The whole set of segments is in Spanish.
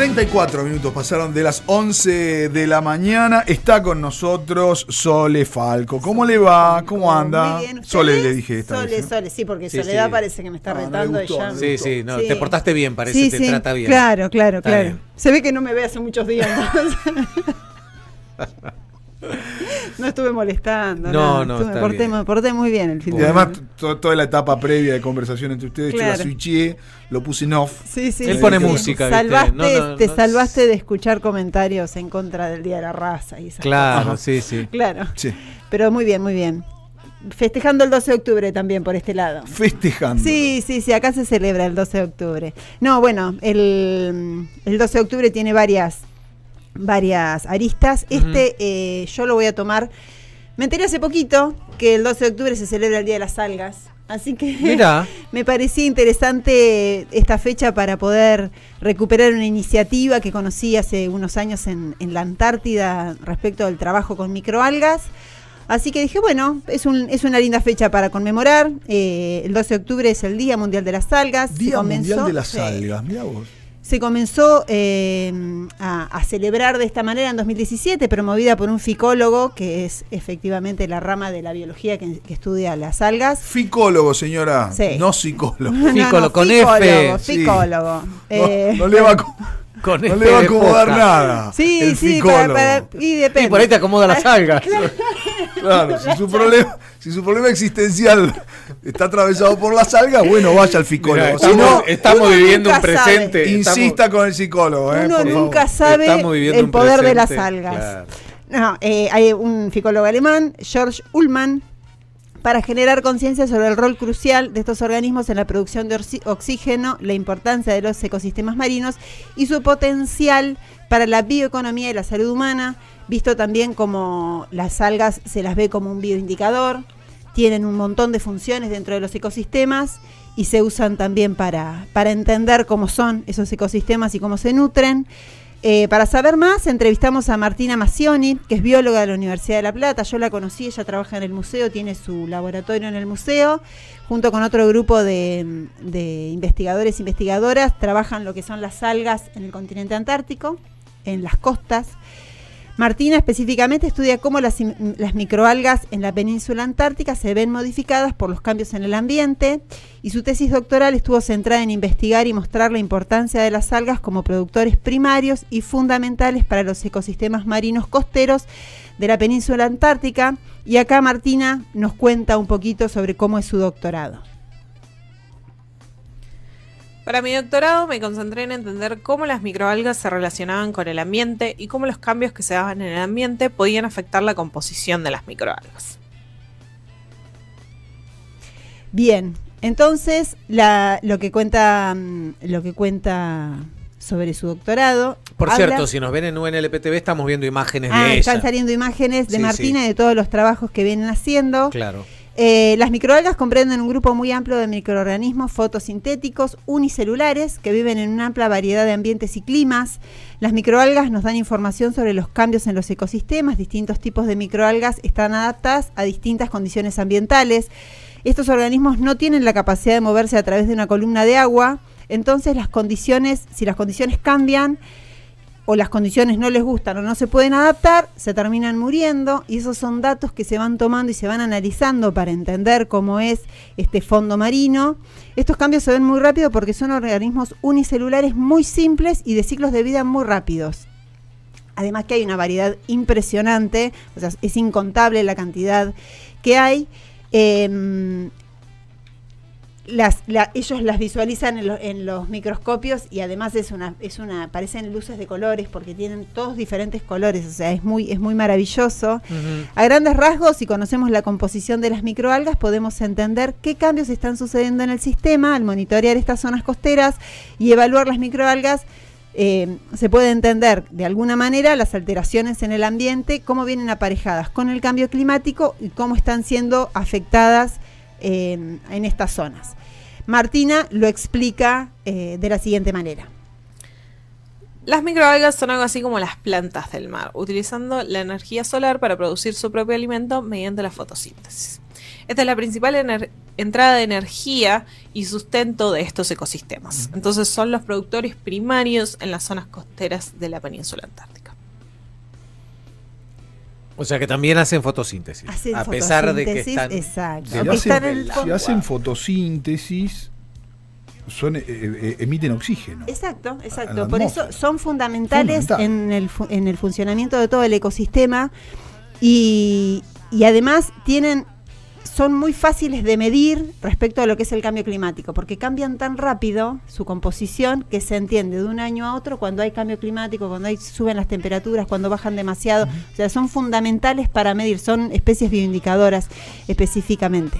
34 minutos pasaron de las 11 de la mañana. Está con nosotros Sole Falco. ¿Cómo le va? ¿Cómo anda? Muy bien. Sole le dije esta Sole, vez, ¿no? Sole, sí, porque Sí, Soledad sí. parece que me está No, no retando. le gustó, ella. no le Sí, sí, no, Sí. te portaste bien, parece, Sí, te sí, trata bien. Claro, claro, Está claro. bien. Se ve que no me ve hace muchos días, entonces. No estuve molestando. No, Me porté muy bien el fin Y de además semana. toda la etapa previa de conversación entre ustedes, Claro. yo la switché, lo puse en off. Sí, sí, Él sí, pone sí. música, ¿viste? Salvaste, te No. salvaste de escuchar comentarios en contra del Día de la Raza y esas Claro, Ajá. sí, sí. cosas. Claro. Sí. Pero muy bien, muy bien. Festejando el 12 de octubre también por este lado. Festejando. Sí, sí, sí, acá se celebra el 12 de octubre. No, bueno, el 12 de octubre tiene varias aristas. Yo lo voy a tomar. Me enteré hace poquito que el 12 de octubre se celebra el Día de las Algas. Así que Mirá. me parecía interesante esta fecha para poder recuperar una iniciativa que conocí hace unos años en la Antártida respecto al trabajo con microalgas. Así que dije, bueno, es una linda fecha para conmemorar. El 12 de octubre es el Día Mundial de las Algas. Día Mundial de las sí, Algas, mirá vos. se comenzó a celebrar de esta manera en 2017, promovida por un ficólogo, que es efectivamente la rama de la biología que estudia las algas. Ficólogo, señora, Sí. no psicólogo. Ficólogo, con F. Ficólogo. No le va a, Con no F le va a de acomodar foca. nada. Sí, el sí, ficólogo. y depende. Y por ahí te acomoda las algas. Claro, si su problema existencial está atravesado por las algas, bueno, vaya al ficólogo. Mirá, Si no, estamos uno viviendo un nunca presente. insista con el psicólogo. Uno por nunca favor. sabe Estamos viviendo el un poder de las presente, algas. claro. No, hay un ficólogo alemán, George Ullmann, para generar conciencia sobre el rol crucial de estos organismos en la producción de oxígeno, la importancia de los ecosistemas marinos y su potencial para la bioeconomía y la salud humana, visto también como las algas se las ve como un bioindicador, tienen un montón de funciones dentro de los ecosistemas y se usan también para entender cómo son esos ecosistemas y cómo se nutren. Para saber más, entrevistamos a Martina Massioni, que es bióloga de la Universidad de La Plata. Yo la conocí, ella trabaja en el museo, tiene su laboratorio en el museo, junto con otro grupo de investigadores e investigadoras, trabajan lo que son las algas en el continente antártico, en las costas. Martina específicamente estudia cómo las microalgas en la península antártica se ven modificadas por los cambios en el ambiente, y su tesis doctoral estuvo centrada en investigar y mostrar la importancia de las algas como productores primarios y fundamentales para los ecosistemas marinos costeros de la península antártica. Y acá Martina nos cuenta un poquito sobre cómo es su doctorado. Para mi doctorado me concentré en entender cómo las microalgas se relacionaban con el ambiente y cómo los cambios que se daban en el ambiente podían afectar la composición de las microalgas. Bien, entonces lo que cuenta sobre su doctorado. Por habla- cierto, si nos ven en UNLPTV estamos viendo imágenes de ella. están saliendo imágenes de Sí, Martina sí. y de todos los trabajos que vienen haciendo. Claro. Las microalgas comprenden un grupo muy amplio de microorganismos fotosintéticos unicelulares que viven en una amplia variedad de ambientes y climas. Las microalgas nos dan información sobre los cambios en los ecosistemas. Distintos tipos de microalgas están adaptadas a distintas condiciones ambientales. Estos organismos no tienen la capacidad de moverse a través de una columna de agua. Entonces, si las condiciones cambian o las condiciones no les gustan o no se pueden adaptar, se terminan muriendo, y esos son datos que se van tomando y se van analizando para entender cómo es este fondo marino. Estos cambios se ven muy rápido porque son organismos unicelulares muy simples y de ciclos de vida muy rápidos. Además que hay una variedad impresionante, o sea, es incontable la cantidad que hay. Ellos las visualizan en los microscopios, y además parecen luces de colores porque tienen todos diferentes colores, o sea, es muy maravilloso. Uh-huh. A grandes rasgos, si conocemos la composición de las microalgas, podemos entender qué cambios están sucediendo en el sistema al monitorear estas zonas costeras y evaluar las microalgas. Se puede entender de alguna manera las alteraciones en el ambiente, cómo vienen aparejadas con el cambio climático y cómo están siendo afectadas en estas zonas. Martina lo explica de la siguiente manera. Las microalgas son algo así como las plantas del mar, utilizando la energía solar para producir su propio alimento mediante la fotosíntesis. Esta es la principal entrada de energía y sustento de estos ecosistemas. Entonces son los productores primarios en las zonas costeras de la península antártica. O sea que también hacen fotosíntesis. Hacen pesar de que fotosíntesis, están... exacto. Si Aunque están en el si fondo. hacen fotosíntesis, emiten oxígeno. Exacto, A la exacto. Por eso atmósfera. son fundamentales Fundamental. en el funcionamiento de todo el ecosistema y además son muy fáciles de medir respecto a lo que es el cambio climático, porque cambian tan rápido su composición que se entiende de un año a otro cuando hay cambio climático, cuando suben las temperaturas, cuando bajan demasiado. O sea, son fundamentales para medir, son especies bioindicadoras específicamente.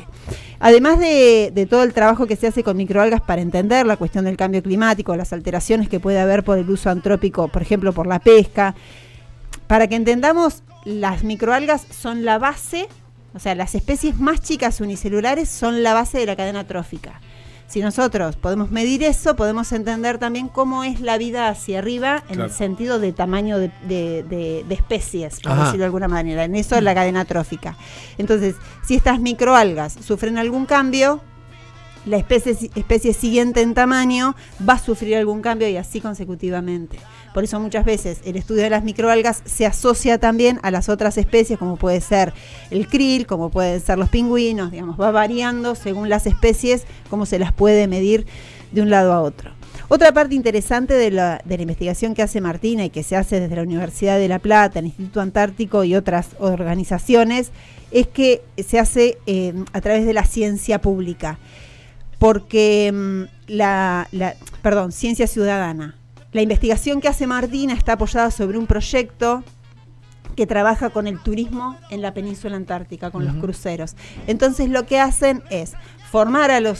Además de todo el trabajo que se hace con microalgas para entender la cuestión del cambio climático, las alteraciones que puede haber por el uso antrópico, por ejemplo, por la pesca, para que entendamos, las microalgas son la base. O sea, las especies más chicas unicelulares son la base de la cadena trófica. Si nosotros podemos medir eso, podemos entender también cómo es la vida hacia arriba en el sentido de tamaño de especies, por decirlo de alguna manera. En eso es la cadena trófica. Entonces, si estas microalgas sufren algún cambio, la especie siguiente en tamaño va a sufrir algún cambio y así consecutivamente. Por eso muchas veces el estudio de las microalgas se asocia también a las otras especies, como puede ser el krill, como pueden ser los pingüinos, digamos, va variando según las especies, cómo se las puede medir de un lado a otro. Otra parte interesante de la investigación que hace Martina y que se hace desde la Universidad de La Plata, el Instituto Antártico y otras organizaciones, es que se hace a través de la ciencia pública, porque ciencia ciudadana. La investigación que hace Martina está apoyada sobre un proyecto que trabaja con el turismo en la península antártica, con los cruceros. Entonces lo que hacen es formar a los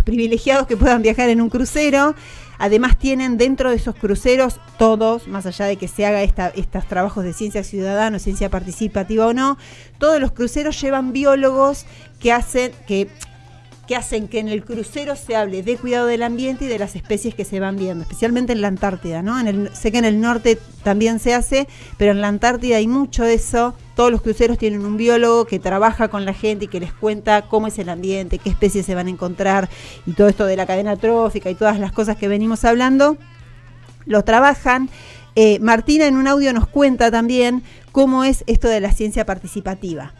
privilegiados que puedan viajar en un crucero. Además tienen dentro de esos cruceros todos, más allá de que se haga estos trabajos de ciencia ciudadana, ciencia participativa o no, todos los cruceros llevan biólogos que hacen que en el crucero se hable de cuidado del ambiente y de las especies que se van viendo, especialmente en la Antártida, ¿no? Sé que en el norte también se hace, pero en la Antártida hay mucho de eso. Todos los cruceros tienen un biólogo que trabaja con la gente y que les cuenta cómo es el ambiente, qué especies se van a encontrar y todo esto de la cadena trófica y todas las cosas que venimos hablando, lo trabajan. Martina en un audio nos cuenta también cómo es esto de la ciencia participativa.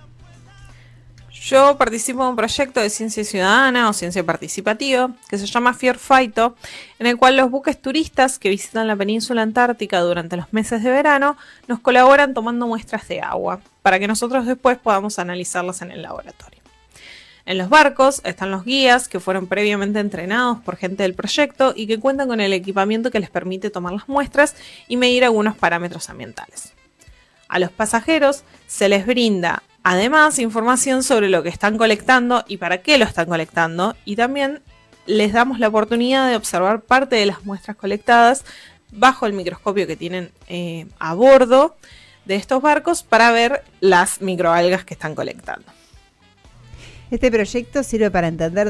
Yo participo en un proyecto de ciencia ciudadana o ciencia participativa que se llama Fiorfaito, en el cual los buques turistas que visitan la península antártica durante los meses de verano nos colaboran tomando muestras de agua para que nosotros después podamos analizarlas en el laboratorio. En los barcos están los guías que fueron previamente entrenados por gente del proyecto y que cuentan con el equipamiento que les permite tomar las muestras y medir algunos parámetros ambientales. A los pasajeros se les brinda además información sobre lo que están colectando y para qué lo están colectando, y también les damos la oportunidad de observar parte de las muestras colectadas bajo el microscopio que tienen a bordo de estos barcos para ver las microalgas que están colectando. Este proyecto sirve para entender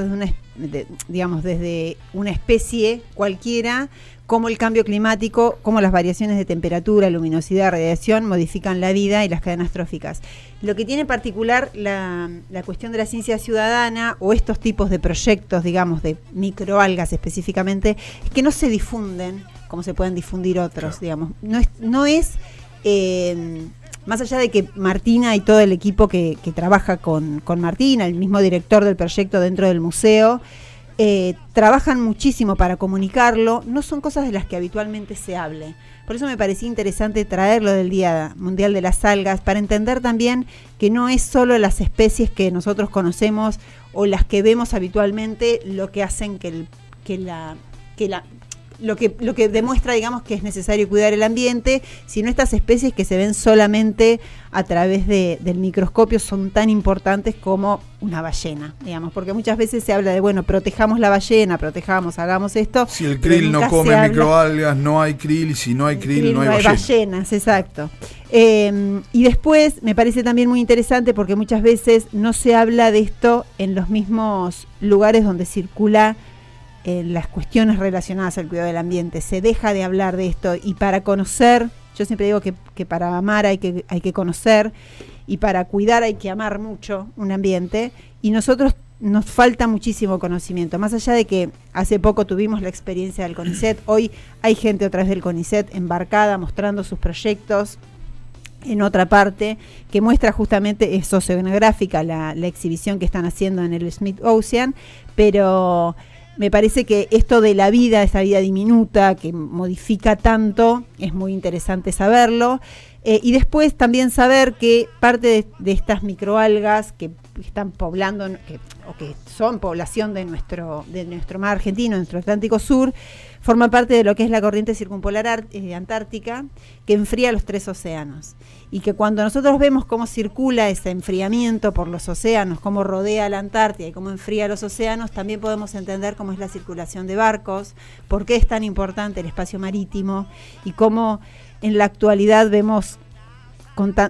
desde una especie cualquiera cómo el cambio climático, cómo las variaciones de temperatura, luminosidad, radiación modifican la vida y las cadenas tróficas. Lo que tiene en particular la cuestión de la ciencia ciudadana o estos tipos de proyectos, digamos, de microalgas específicamente, es que no se difunden como se pueden difundir otros, digamos. No es más allá de que Martina y todo el equipo que trabaja con Martina, el mismo director del proyecto dentro del museo, trabajan muchísimo para comunicarlo, no son cosas de las que habitualmente se hable. Por eso me parecía interesante traerlo del Día Mundial de las Algas, para entender también que no es solo las especies que nosotros conocemos o las que vemos habitualmente lo que hacen lo que demuestra, digamos, que es necesario cuidar el ambiente, sino estas especies que se ven solamente a través del microscopio son tan importantes como una ballena, digamos, porque muchas veces se habla de, bueno, protejamos la ballena, hagamos esto. Si el krill no come microalgas, no hay krill, y si no hay krill, no hay ballenas, exacto. Y después me parece también muy interesante porque muchas veces no se habla de esto en los mismos lugares donde circula las cuestiones relacionadas al cuidado del ambiente. Se deja de hablar de esto, y para conocer, yo siempre digo que para amar hay que conocer, y para cuidar hay que amar mucho un ambiente, y nosotros nos falta muchísimo conocimiento. Más allá de que hace poco tuvimos la experiencia del CONICET, hoy hay gente a través del CONICET embarcada mostrando sus proyectos en otra parte, que muestra justamente, es sociográfica la exhibición que están haciendo en el Smith Ocean, pero me parece que esto de la vida, esa vida diminuta que modifica tanto, es muy interesante saberlo. Y después también saber que parte de estas microalgas que están poblando, o que son población de nuestro mar argentino, nuestro Atlántico Sur, forma parte de lo que es la corriente circumpolar antártica, que enfría los 3 océanos. Y que cuando nosotros vemos cómo circula ese enfriamiento por los océanos, cómo rodea la Antártida y cómo enfría los océanos, también podemos entender cómo es la circulación de barcos, por qué es tan importante el espacio marítimo, y cómo en la actualidad vemos,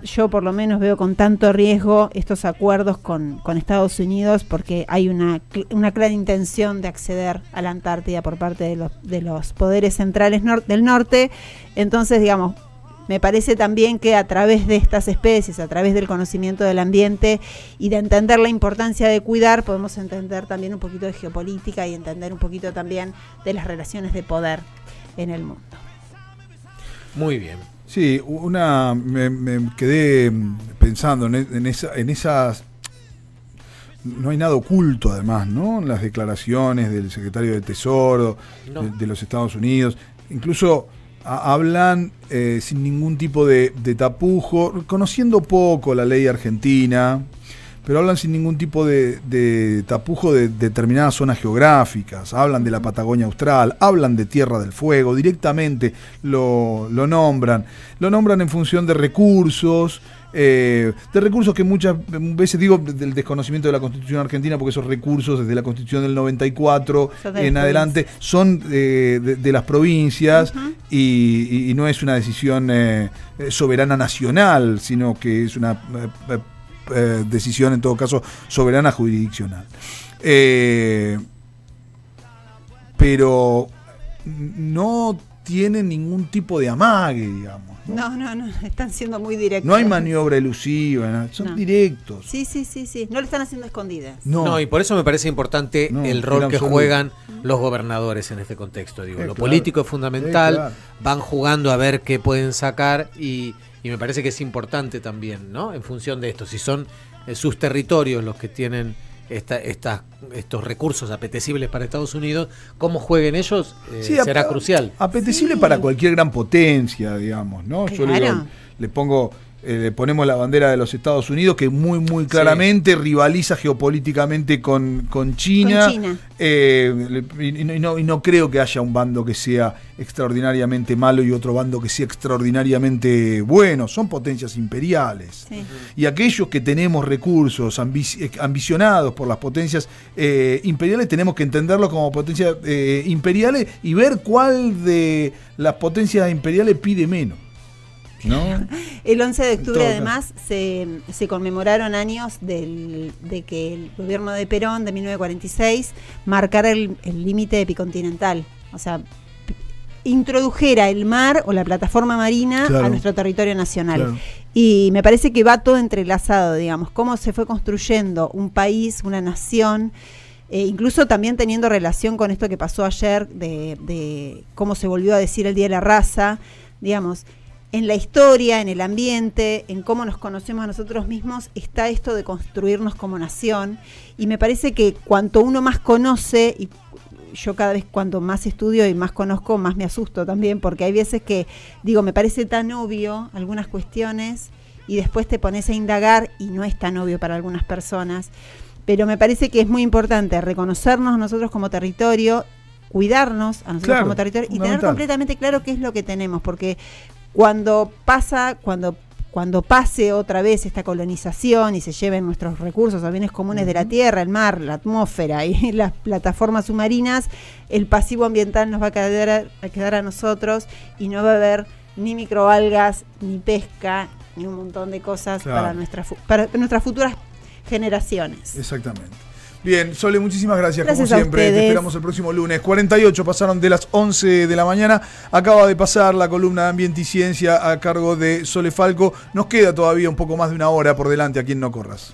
yo por lo menos veo con tanto riesgo estos acuerdos con Estados Unidos, porque hay una clara intención de acceder a la Antártida por parte de los poderes centrales del norte. Entonces, digamos, me parece también que a través de estas especies, a través del conocimiento del ambiente y de entender la importancia de cuidar, podemos entender también un poquito de geopolítica y entender un poquito también de las relaciones de poder en el mundo. Muy bien. Sí, me quedé pensando en esas. No hay nada oculto, además, ¿no? En las declaraciones del secretario de Tesoro de los Estados Unidos. Incluso hablan sin ningún tipo de tapujo, conociendo poco la ley argentina, pero hablan sin ningún tipo de tapujo de determinadas zonas geográficas. Hablan de la Patagonia Austral, hablan de Tierra del Fuego, directamente lo nombran. Lo nombran en función de recursos que muchas veces, digo, del desconocimiento de la Constitución argentina, porque esos recursos desde la Constitución del 94 en adelante son de las provincias, y no es una decisión soberana nacional, sino que es una decisión, en todo caso, soberana jurisdiccional. Pero no tiene ningún tipo de amague, digamos. No, están siendo muy directos. No hay maniobra elusiva, son directos. Sí, no lo están haciendo escondidas. No, y por eso me parece importante el rol que juegan los gobernadores en este contexto. Digo, lo político es fundamental, van jugando a ver qué pueden sacar, y me parece que es importante también, ¿no? En función de esto, si son sus territorios los que tienen estos recursos apetecibles para Estados Unidos, cómo jueguen ellos será crucial. Apetecible para cualquier gran potencia, digamos, ¿no? Yo le ponemos la bandera de los Estados Unidos, que muy claramente rivaliza geopolíticamente con China. Y no creo que haya un bando que sea extraordinariamente malo y otro bando que sea extraordinariamente bueno. Son potencias imperiales. Sí. Y aquellos que tenemos recursos ambicionados por las potencias imperiales, tenemos que entenderlos como potencias imperiales y ver cuál de las potencias imperiales pide menos, ¿no? El 11 de octubre además se conmemoraron años de que el gobierno de Perón de 1946 marcara el límite epicontinental, o sea, introdujera el mar o la plataforma marina a nuestro territorio nacional. Claro. Y me parece que va todo entrelazado, digamos, cómo se fue construyendo un país, una nación, incluso también teniendo relación con esto que pasó ayer de cómo se volvió a decir el Día de la Raza, digamos. En la historia, en el ambiente, en cómo nos conocemos a nosotros mismos, está esto de construirnos como nación. Y me parece que cuanto uno más conoce, y yo cada vez cuanto más estudio y más conozco, más me asusto también, porque hay veces que, digo, me parece tan obvio algunas cuestiones, y después te pones a indagar y no es tan obvio para algunas personas. Pero me parece que es muy importante reconocernos nosotros como territorio, cuidarnos a nosotros como territorio, y tener completamente claro qué es lo que tenemos, porque cuando pase otra vez esta colonización y se lleven nuestros recursos o bienes comunes de la tierra, el mar, la atmósfera y las plataformas submarinas, el pasivo ambiental nos va a quedar a nosotros, y no va a haber ni microalgas, ni pesca, ni un montón de cosas para nuestras futuras generaciones. Exactamente. Bien, Sole, muchísimas gracias Gracias como siempre. Te esperamos el próximo lunes. 48 pasaron de las 11 de la mañana. Acaba de pasar la columna de Ambiente y Ciencia a cargo de Sole Falco. Nos queda todavía un poco más de una hora por delante aquí en No Corras.